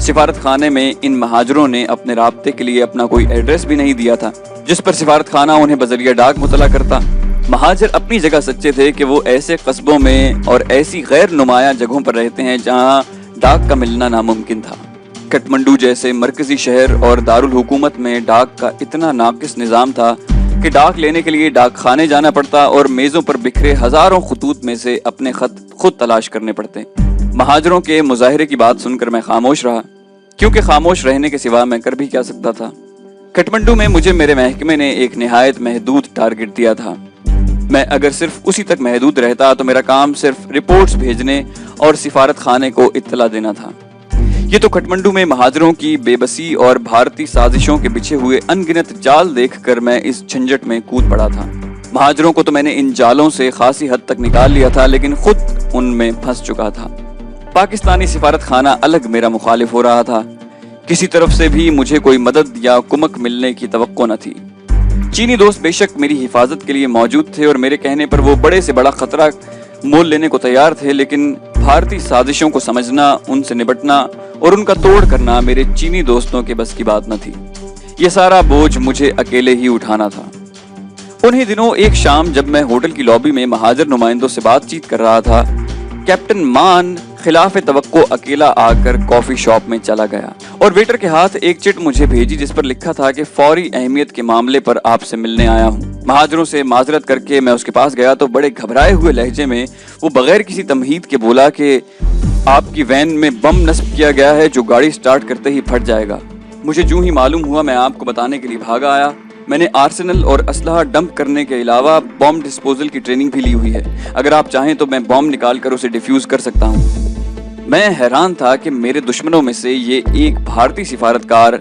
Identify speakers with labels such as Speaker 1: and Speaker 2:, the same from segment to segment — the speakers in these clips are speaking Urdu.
Speaker 1: سفارت خانے میں ان مہاجروں نے اپنے رابطے کے لیے اپنا کوئی ایڈریس بھی نہیں دیا تھا جس پر سفارت خانہ انہیں بذریعہ ڈاک مطلع کرتا۔ مہاجر اپنی جگہ سچے تھے کہ وہ ایسے قصبوں میں اور ایسی غیر نمایاں جگہوں پر رہتے ہیں جہاں ڈاک کا ملنا ناممکن تھا۔ کٹمنڈو جیسے مرکزی شہر اور دارالحکومت میں ڈاک کا اتنا ناقص نظام تھا کہ ڈاک لینے کے لیے ڈاک خانے جانا پڑتا اور میزوں پر بکھرے ہزاروں خطوط میں سے اپنے خط خود تلاش کرنے پڑتے۔ مہاجروں کے مظاہرے کی بات سن کر میں خاموش رہا، کیونکہ خاموش رہنے کے سوا میں کر بھی کیا سکتا تھا۔ کٹمنڈو میں مجھے میرے محکمے نے ایک نہایت محدود ٹارگٹ دیا تھا۔ میں اگر صرف اسی تک محدود رہتا تو میرا کام صرف رپورٹس بھیجنے اور سفارت خانے کو اطلاع دینا تھا۔ یہ تو کٹمنڈو میں مہاجروں کی بے بسی اور بھارتی سازشوں کے بچھے ہوئے ان گنت جال دیکھ کر میں اس جھنجٹ میں کود پڑا تھا۔ مہاجروں کو تو میں نے ان جالوں سے خاصی حد تک نکال لیا تھا، لیکن خود ان میں پھنس چکا تھا۔ پاکستانی سفارت خانہ الگ میرا مخالف ہو رہا تھا۔ کسی طرف سے بھی مجھے کوئی مدد یا کمک ملنے کی توقع نہ تھی۔ چینی دوست بے شک میری حفاظت کے لیے موجود تھے اور میرے کہنے پر وہ بڑے سے بڑا خطرہ مول لینے کو تیار تھے، لیکن بھارتی سازشوں کو سمجھنا، ان سے نبٹنا اور ان کا توڑ کرنا میرے چینی دوستوں کے بس کی بات نہ تھی۔ یہ سارا بوجھ مجھے اکیلے ہی اٹھانا تھا۔ انہی دنوں ایک شام جب میں ہوٹل کی لابی میں مہاجر نمائندوں سے بات چیت کر رہا تھا، کیپٹن مان خلاف توقع اکیلا آ کر کافی شاپ میں چلا گیا اور ویٹر کے ہاتھ ایک چٹ مجھے بھیجی جس پر لکھا تھا کہ فوری اہمیت کے معاملے پر آپ سے ملنے آیا ہوں۔ مہاجروں سے معذرت کر کے میں اس کے پاس گیا تو بڑے گھبرائے ہوئے لہجے میں وہ بغیر کسی تمہید کے بولا کہ آپ کی وین میں بم نصب کیا گیا ہے جو گاڑی سٹارٹ کرتے ہی پھٹ جائے گا۔ مجھے جو ہی معلوم ہوا میں آپ کو بتانے کے لیے بھاگا آیا۔ میں نے آرسنل اور اسلحہ ڈمپ کرنے کے علاوہ بم ڈسپوزل کی ٹریننگ بھی لی ہوئی ہے۔ اگر آپ چاہیں تو میں بم نکال کر اسے ڈیفیوز کر سکتا ہوں۔ میں حیران تھا کہ میرے دشمنوں میں سے یہ ایک بھارتی سفارتکار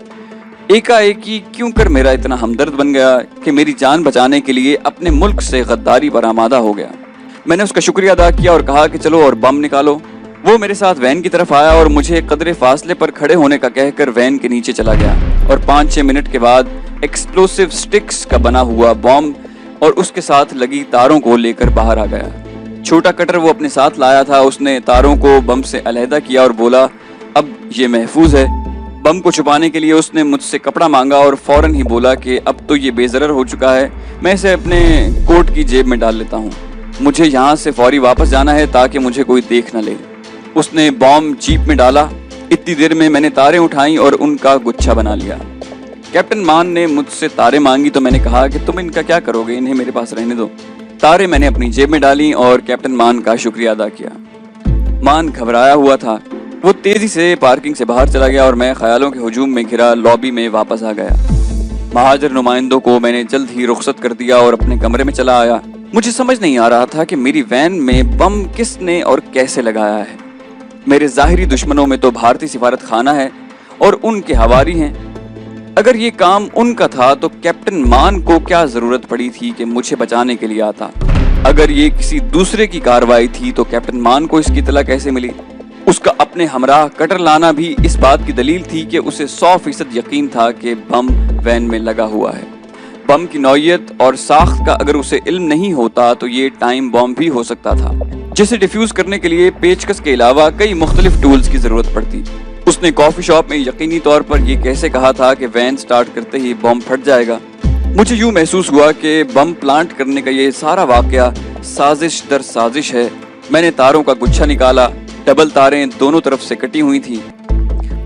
Speaker 1: ایکا ایکی کیوں کر میرا اتنا ہمدرد بن گیا کہ میری جان بچانے کے لیے اپنے ملک سے غداری پر آمادہ ہو گیا۔ میں نے اس کا شکریہ ادا کیا اور کہا کہ چلو اور بم نکالو۔ وہ میرے ساتھ وین کی طرف آیا اور مجھے قدرے فاصلے پر کھڑے ہونے کا کہہ کر وین کے نیچے چلا گیا اور 5-6 منٹ کے بعد ایکسپلوسیو سٹکس کا بنا ہوا بم اور اس کے ساتھ لگی تاروں کو لے کر باہر آ گیا۔ چھوٹا کٹر وہ اپنے ساتھ لایا تھا، اس نے تاروں کو بم سے علیحدہ کیا اور بولا اب یہ محفوظ ہے۔ بم کو چھپانے کے لیے اس نے مجھ سے کپڑا مانگا اور فوراً ہی بولا کہ اب تو یہ بے ضرر ہو چکا ہے، میں اسے اپنے کوٹ کی جیب میں ڈال لیتا ہوں۔ مجھے یہاں سے فوری واپس جانا ہے تاکہ مجھے کوئی دیکھ نہ لے۔ اس نے بم جیپ میں ڈالا۔ اتنی دیر میں میں نے تاریں اٹھائیں اور ان کا گچھا بنا لیا۔ کیپٹن مان نے مجھ سے تاریں مانگی تو میں نے کہا کہ تم ان کا کیا کرو گے، انہیں میرے پاس رہنے دو۔ تاریں میں نے اپنی جیب میں ڈالیں اور کیپٹن مان کا شکریہ ادا کیا۔ مان گھبرایا ہوا تھا، وہ تیزی سے پارکنگ سے باہر چلا گیا اور میں خیالوں کے ہجوم میں گھرا لابی میں واپس آ گیا۔ مہاجر نمائندوں کو میں نے جلد ہی رخصت کر دیا اور اپنے کمرے میں چلا آیا۔ مجھے سمجھ نہیں آ رہا تھا کہ میری وین میں بم کس نے اور کیسے لگایا ہے۔ میرے ظاہری دشمنوں میں تو بھارتی سفارت خانہ ہے اور ان کے حواری ہیں۔ اگر یہ کام ان کا تھا تو کیپٹن مان کو کیا ضرورت پڑی تھی کہ مجھے بچانے کے لیے آتا؟ اگر یہ کسی دوسرے کی کارروائی تھی تو کیپٹن مان کو اس کی اطلاع کیسے ملی؟ اس کا اپنے ہمراہ کٹر لانا بھی اس بات کی دلیل تھی کہ اسے 100% یقین تھا کہ بم وین میں لگا ہوا ہے۔ بم کی نوعیت اور ساخت کا اگر اسے علم نہیں ہوتا تو یہ ٹائم بم بھی ہو سکتا تھا، جسے ڈیفیوز کرنے کے لیے پیچکس کے علاوہ کئی مختلف ٹولز کی ضرورت پڑتی۔ اس نے کافی شاپ میں یقینی طور پر یہ کیسے کہا تھا کہ وین سٹارٹ کرتے ہی بم پھٹ جائے گا؟ مجھے یوں محسوس ہوا کہ بم پلانٹ کرنے کا یہ سارا واقعہ سازش در سازش ہے۔ میں نے تاروں کا گچھا نکالا، ڈبل تاریں دونوں طرف سے کٹی ہوئی تھیں۔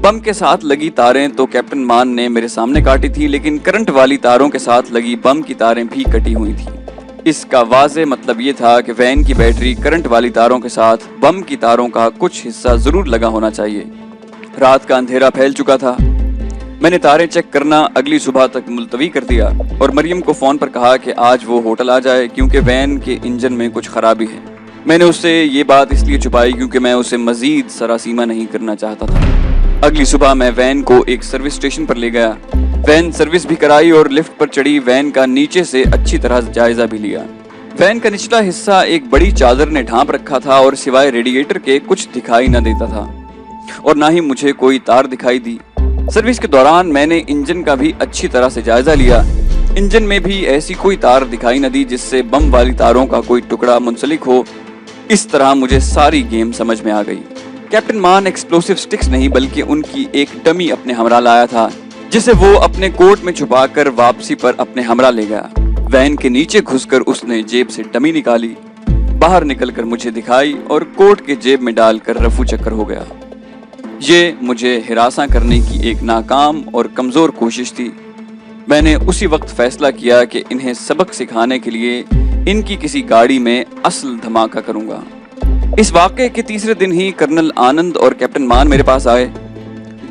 Speaker 1: بم کے ساتھ لگی تاریں تو کیپٹن مان نے میرے سامنے کاٹی تھی، لیکن کرنٹ والی تاروں کے ساتھ لگی بم کی تاریں بھی کٹی ہوئی تھیں۔ اس کا واضح مطلب یہ تھا کہ وین کی بیٹری کرنٹ والی تاروں کے ساتھ بم کی تاروں کا کچھ حصہ ضرور لگا ہونا چاہیے۔ رات کا اندھیرا پھیل چکا تھا۔ میں نے تاریں چیک کرنا اگلی صبح تک ملتوی کر دیا اور مریم کو فون پر کہا کہ آج وہ ہوٹل آ جائے کیونکہ وین کے انجن میں کچھ خرابی ہے۔ میں نے اس سے یہ بات اس لیے چھپائی کیونکہ میں اسے مزید سراسیمہ نہیں کرنا چاہتا تھا۔ اگلی صبح میں وین کو ایک سروس اسٹیشن پر لے گیا، وین سروس بھی کرائی اور لفٹ پر چڑھی وین کا نیچے سے اچھی طرح جائزہ بھی لیا۔ وین کا نچلا حصہ ایک بڑی چادر نے ڈھانپ رکھا تھا اور سوائے ریڈیٹر کے کچھ دکھائی نہ دیتا تھا اور نہ ہی مجھے کوئی تار دکھائی دی۔ سروس کے دوران میں نے انجن کا بھی اچھی طرح سے جائزہ لیا۔ انجن میں بھی ایسی کوئی تار دکھائی نہ دی جس سے بم والی تاروں کا کوئی ٹکڑا منسلک ہو۔ اس طرح مجھے ساری گیم سمجھ میں آ گئی۔ کیپٹن مان ایکسپلوسیو سٹکس نہیں بلکہ ان کی ایک ڈمی اپنے ہمراہ لایا تھا جسے وہ اپنے کوٹ میں چھپا کر واپسی پر اپنے ہمراہ لے گیا۔ وین کے نیچے گھس کر اس نے جیب سے ڈمی نکالی، باہر نکل کر مجھے دکھائی اور کوٹ کے جیب میں ڈال کر رفو چکر ہو گیا۔ یہ مجھے ہراساں کرنے کی ایک ناکام اور کمزور کوشش تھی۔ میں نے اسی وقت فیصلہ کیا کہ انہیں سبق سکھانے کے لیے ان کی کسی گاڑی میں اصل دھماکہ کروں گا۔ اس واقعے کے تیسرے دن ہی کرنل آنند اور کیپٹن مان میرے پاس آئے۔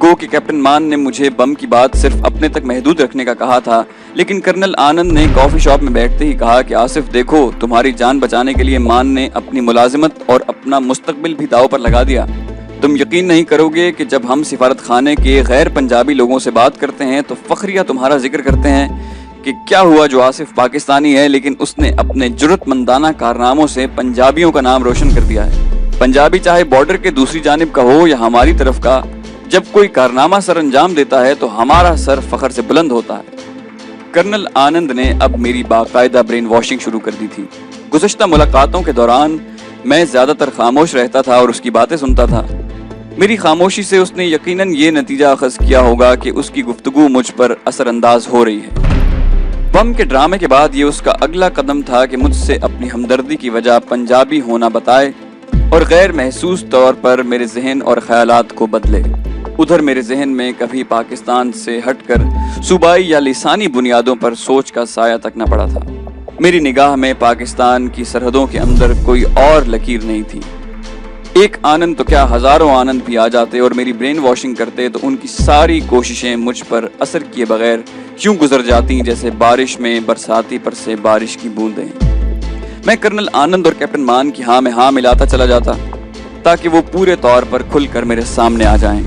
Speaker 1: گو کہ کیپٹن مان نے مجھے بم کی بات صرف اپنے تک محدود رکھنے کا کہا تھا، لیکن کرنل آنند نے کافی شاپ میں بیٹھتے ہی کہا کہ آصف دیکھو، تمہاری جان بچانے کے لیے مان نے اپنی ملازمت اور اپنا مستقبل بھی داؤ پر لگا دیا۔ تم یقین نہیں کرو گے کہ جب ہم سفارت خانے کے غیر پنجابی لوگوں سے بات کرتے ہیں تو فخریہ تمہارا ذکر کرتے ہیں کہ کیا ہوا جو آصف پاکستانی ہے لیکن اس نے اپنے جرأت مندانہ کارناموں سے پنجابیوں کا نام روشن کر دیا ہے۔ پنجابی چاہے بارڈر کے دوسری جانب کا ہو یا ہماری طرف کا، جب کوئی کارنامہ سر انجام دیتا ہے تو ہمارا سر فخر سے بلند ہوتا ہے۔ کرنل آنند نے اب میری باقاعدہ برین واشنگ شروع کر دی تھی۔ گزشتہ ملاقاتوں کے دوران میں زیادہ تر خاموش رہتا تھا اور اس کی باتیں سنتا تھا۔ میری خاموشی سے اس نے یقیناً یہ نتیجہ اخذ کیا ہوگا کہ اس کی گفتگو مجھ پر اثر انداز ہو رہی ہے۔ بم کے ڈرامے کے بعد یہ اس کا اگلا قدم تھا کہ مجھ سے اپنی ہمدردی کی وجہ پنجابی ہونا بتائے اور غیر محسوس طور پر میرے ذہن اور خیالات کو بدلے۔ ادھر میرے ذہن میں کبھی پاکستان سے ہٹ کر صوبائی یا لسانی بنیادوں پر سوچ کا سایہ تک نہ پڑا تھا۔ میری نگاہ میں پاکستان کی سرحدوں کے اندر کوئی اور لکیر نہیں تھی۔ ایک آنند تو کیا ہزاروں آنند بھی آ جاتے اور میری برین واشنگ کرتے تو ان کی ساری کوششیں مجھ پر اثر کیے بغیر یوں گزر جاتی جیسے بارش میں برساتی پر سے بارش کی بوندیں۔ میں کرنل آنند اور کیپٹن مان کی ہاں میں ہاں ملاتا چلا جاتا تاکہ وہ پورے طور پر کھل کر میرے سامنے آ جائیں۔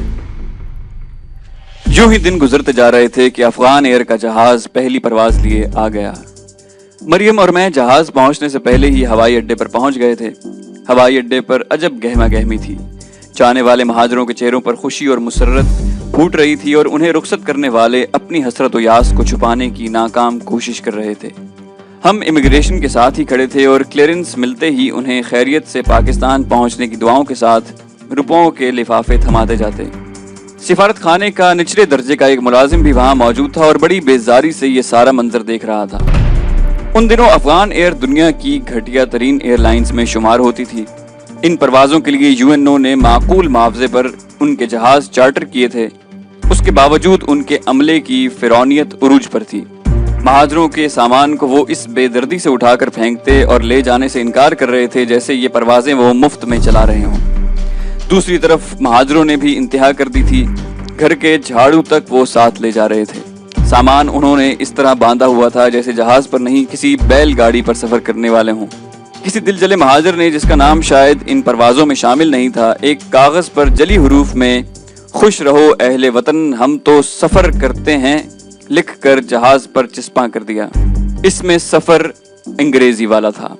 Speaker 1: یوں ہی دن گزرتے جا رہے تھے کہ افغان ایئر کا جہاز پہلی پرواز لیے آ گیا۔ مریم اور میں جہاز پہنچنے سے پہلے ہی ہوائی اڈے پر پہنچ گئے تھے۔ ہوائی اڈے پر عجب گہما گہمی تھی۔ جانے والے مہاجروں کے چہروں پر خوشی اور مسرت پھوٹ رہی تھی اور انہیں رخصت کرنے والے اپنی حسرت و یاس کو چھپانے کی ناکام کوشش کر رہے تھے۔ ہم امیگریشن کے ساتھ ہی کھڑے تھے اور کلیئرنس ملتے ہی انہیں خیریت سے پاکستان پہنچنے کی دعاؤں کے ساتھ روپوں کے لفافے تھماتے جاتے۔ سفارت خانے کا نچلے درجے کا ایک ملازم بھی وہاں موجود تھا اور بڑی بیزاری سے یہ سارا منظر دیکھ رہا تھا۔ ان دنوں افغان ایئر دنیا کی گھٹیا ترین ایئر لائنز میں شمار ہوتی تھی۔ ان پروازوں کے لیے UNO نے معقول معاوضے پر ان کے جہاز چارٹر کیے تھے۔ اس کے باوجود ان کے عملے کی فرعونیت عروج پر تھی۔ مہاجروں کے سامان کو وہ اس بے دردی سے اٹھا کر پھینکتے اور لے جانے سے انکار کر رہے تھے جیسے یہ پروازیں وہ مفت میں چلا رہے ہوں۔ دوسری طرف مہاجروں نے بھی انتہا کر دی تھی۔ گھر کے جھاڑو تک وہ ساتھ لے جا رہے تھے۔ سامان انہوں نے اس طرح باندھا ہوا تھا جیسے جہاز پر نہیں کسی بیل گاڑی پر سفر کرنے والے ہوں۔ کسی دل جلے مہاجر نے، جس کا نام شاید ان پروازوں میں شامل نہیں تھا، ایک کاغذ پر جلی حروف میں خوش رہو اہل وطن ہم تو سفر کرتے ہیں لکھ کر جہاز پر چسپاں کر دیا۔ اس میں سفر انگریزی والا تھا۔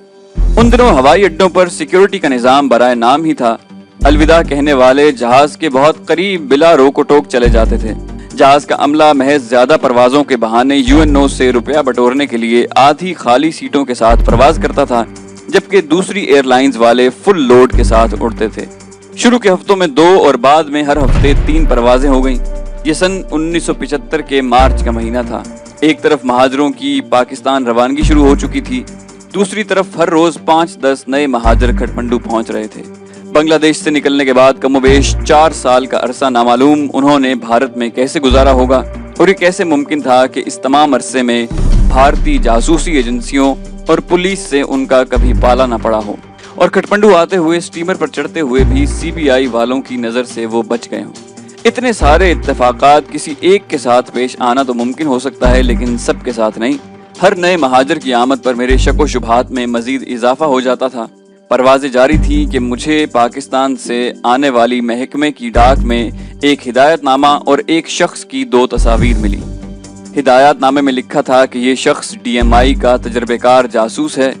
Speaker 1: ان دنوں ہوائی اڈوں پر سیکیورٹی کا نظام برائے نام ہی تھا۔ الوداع کہنے والے جہاز کے بہت قریب بلا روک و ٹوک چلے جاتے تھے۔ جہاز کا عملہ محض زیادہ پروازوں کے بہانے UNO سے روپیہ بٹورنے کے لیے آدھی خالی سیٹوں کے ساتھ پرواز کرتا تھا، جبکہ دوسری ایئر لائنز والے فل لوڈ کے ساتھ اڑتے تھے۔ شروع کے ہفتوں میں 2 اور بعد میں ہر ہفتے 3 پروازیں ہو گئیں۔ یہ سن 1975 کے مارچ کا مہینہ تھا۔ ایک طرف مہاجروں کی پاکستان روانگی شروع ہو چکی تھی، دوسری طرف ہر روز 5-10 نئے مہاجر کھٹمنڈو پہنچ رہے تھے۔ بنگلہ دیش سے نکلنے کے بعد کم و بیش 4 سال کا عرصہ نامعلوم انہوں نے بھارت میں کیسے گزارا ہوگا اور یہ کیسے ممکن تھا کہ اس تمام عرصے میں بھارتی جاسوسی ایجنسیوں اور پولیس سے ان کا کبھی پالا نہ پڑا ہو اور کھٹمنڈو آتے ہوئے اسٹیمر پر چڑھتے ہوئے بھی CBI والوں کی نظر سے وہ بچ گئے ہوں۔ اتنے سارے اتفاقات کسی ایک کے ساتھ پیش آنا تو ممکن ہو سکتا ہے لیکن سب کے ساتھ نہیں۔ ہر نئے مہاجر کی آمد پر میرے شک و شبہات میں مزید اضافہ ہو جاتا تھا۔ پروازیں جاری تھی کہ مجھے پاکستان سے آنے والی محکمے کی ڈاک میں ایک ہدایت نامہ اور ایک شخص کی 2 تصاویر ملی۔ ہدایت نامے میں لکھا تھا کہ یہ شخص DMI کا تجربہ کار جاسوس ہے۔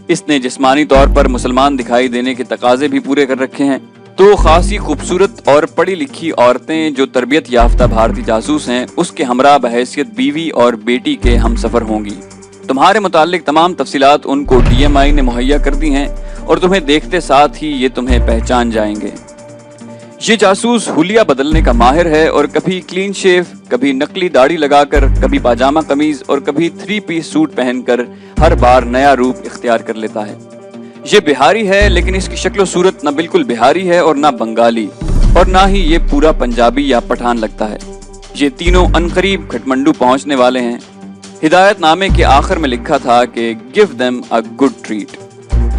Speaker 1: اس نے جسمانی طور پر مسلمان دکھائی دینے کے تقاضے بھی پورے کر رکھے ہیں۔ 2 خاصی خوبصورت اور پڑھی لکھی عورتیں جو تربیت یافتہ بھارتی جاسوس ہیں اس کے ہمراہ بحیثیت بیوی اور بیٹی کے ہم سفر ہوں گی۔ تمہارے متعلق تمام تفصیلات ان کو DMI نے مہیا کر دی ہیں اور تمہیں دیکھتے ساتھ ہی یہ تمہیں پہچان جائیں گے۔ یہ جاسوس حلیہ بدلنے کا ماہر ہے اور کبھی کلین شیو، کبھی نقلی داڑھی لگا کر، کبھی پاجامہ قمیض اور کبھی 3 پیس سوٹ پہن کر ہر بار نیا روپ اختیار کر لیتا ہے۔ یہ بہاری ہے، لیکن اس کی شکل و صورت نہ بالکل بہاری ہے اور نہ بنگالی، اور نہ ہی یہ پورا پنجابی یا پٹھان لگتا ہے۔ یہ تینوں عنقریب کھٹمنڈو پہنچنے والے ہیں۔ ہدایت نامے کے آخر میں لکھا تھا کہ give them a good treat۔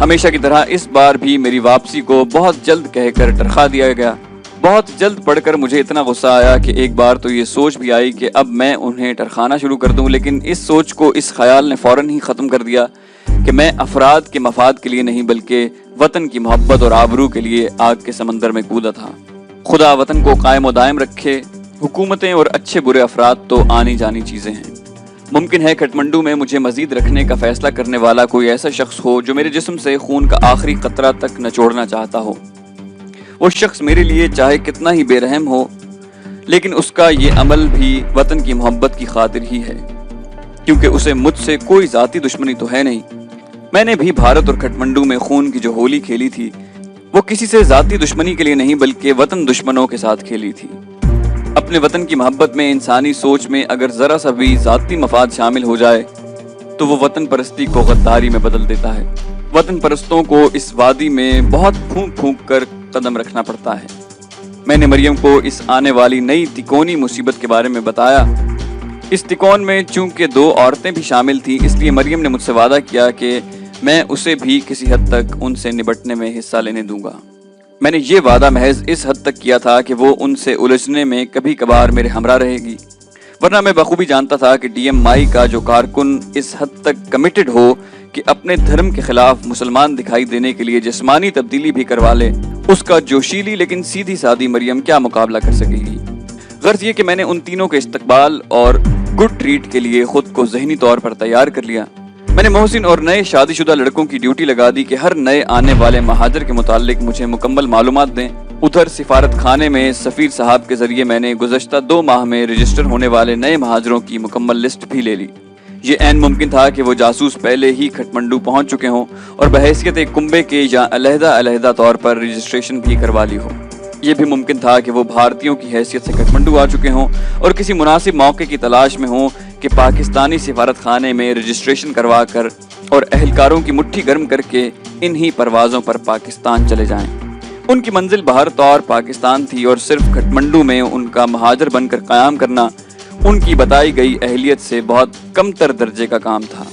Speaker 1: ہمیشہ کی طرح اس بار بھی میری واپسی کو بہت جلد کہہ کر ٹرخا دیا گیا۔ بہت جلد پڑھ کر مجھے اتنا غصہ آیا کہ ایک بار تو یہ سوچ بھی آئی کہ اب میں انہیں ٹرخانا شروع کر دوں، لیکن اس سوچ کو اس خیال نے فوراً ہی ختم کر دیا کہ میں افراد کے مفاد کے لیے نہیں بلکہ وطن کی محبت اور آبرو کے لیے آگ کے سمندر میں کودا تھا۔ خدا وطن کو قائم و دائم رکھے۔ حکومتیں اور اچھے برے افراد تو آنی جانی چیزیں ہیں۔ ممکن ہے کھٹمنڈو میں مجھے مزید رکھنے کا فیصلہ کرنے والا کوئی ایسا شخص ہو جو میرے جسم سے خون کا آخری قطرہ تک نچوڑنا چاہتا ہو۔ وہ شخص میرے لیے چاہے کتنا ہی بے رحم ہو، لیکن اس کا یہ عمل بھی وطن کی محبت کی خاطر ہی ہے، کیونکہ اسے مجھ سے کوئی ذاتی دشمنی تو ہے نہیں۔ میں نے بھی بھارت اور کھٹمنڈو میں خون کی جو ہولی کھیلی تھی، وہ کسی سے ذاتی دشمنی کے لیے نہیں بلکہ وطن دشمنوں کے ساتھ کھیلی تھی۔ اپنے وطن کی محبت میں انسانی سوچ میں اگر ذرا سا بھی ذاتی مفاد شامل ہو جائے تو وہ وطن پرستی کو غداری میں بدل دیتا ہے۔ وطن پرستوں کو اس وادی میں بہت پھونک پھونک کر قدم رکھنا پڑتا ہے۔ میں نے مریم کو اس آنے والی نئی تکونی مصیبت کے بارے میں بتایا۔ اس تکون میں چونکہ 2 عورتیں بھی شامل تھیں، اس لیے مریم نے مجھ سے وعدہ کیا کہ میں اسے بھی کسی حد تک ان سے نبٹنے میں حصہ لینے دوں گا۔ میں نے یہ وعدہ محض اس حد تک کیا تھا کہ وہ ان سے الجھنے میں کبھی کبھار میرے ہمراہ رہے گی، ورنہ میں بخوبی جانتا تھا کہ ڈی ایم مائی کا جو کارکن اس حد تک کمیٹڈ ہو کہ اپنے دھرم کے خلاف مسلمان دکھائی دینے کے لیے جسمانی تبدیلی بھی کروا لے، اس کا جوشیلی لیکن سیدھی سادی مریم کیا مقابلہ کر سکے گی۔ غرض یہ کہ میں نے ان تینوں کے استقبال اور گڈ ٹریٹ کے لیے خود کو ذہنی طور پر تیار کر لیا۔ میں نے محسن اور نئے شادی شدہ لڑکوں کی ڈیوٹی لگا دی کہ ہر نئے آنے والے مہاجر کے متعلق مجھے مکمل معلومات دیں۔ ادھر سفارت خانے میں سفیر صاحب کے ذریعے میں نے گزشتہ 2 ماہ میں رجسٹر ہونے والے نئے مہاجروں کی مکمل لسٹ بھی لے لی۔ یہ عین ممکن تھا کہ وہ جاسوس پہلے ہی کھٹمنڈو پہنچ چکے ہوں اور بحیثیت ایک کنبے کے یا علیحدہ طور پر رجسٹریشن بھی کروا لی ہو۔ یہ بھی ممکن تھا کہ وہ بھارتیوں کی حیثیت سے کھٹمنڈو آ چکے ہوں اور کسی مناسب موقع کی تلاش میں ہوں کہ پاکستانی سفارت خانے میں رجسٹریشن کروا کر اور اہلکاروں کی مٹھی گرم کر کے انہی پروازوں پر پاکستان چلے جائیں۔ ان کی منزل باہر طور پاکستان تھی اور صرف کھٹمنڈو میں ان کا مہاجر بن کر قیام کرنا ان کی بتائی گئی اہلیت سے بہت کم تر درجے کا کام تھا۔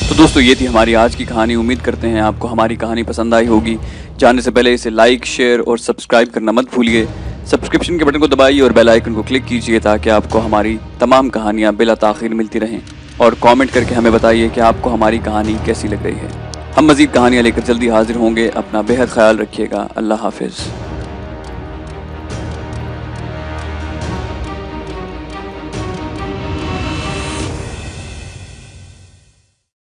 Speaker 1: تو دوستو یہ تھی ہماری آج کی کہانی۔ امید کرتے ہیں آپ کو ہماری کہانی پسند آئی ہوگی۔ جاننے سے پہلے اسے لائک، شیئر اور سبسکرائب کرنا مت بھولیے۔ سبسکرپشن کے بٹن کو دبائیے اور بیل آئیکن کو کلک کیجیے تاکہ آپ کو ہماری تمام کہانیاں بلا تاخیر ملتی رہیں، اور کامنٹ کر کے ہمیں بتائیے کہ آپ کو ہماری کہانی کیسی لگ رہی ہے۔ ہم مزید کہانیاں لے کر جلدی حاضر ہوں گے۔ اپنا بے حد خیال رکھیے گا۔ اللہ حافظ۔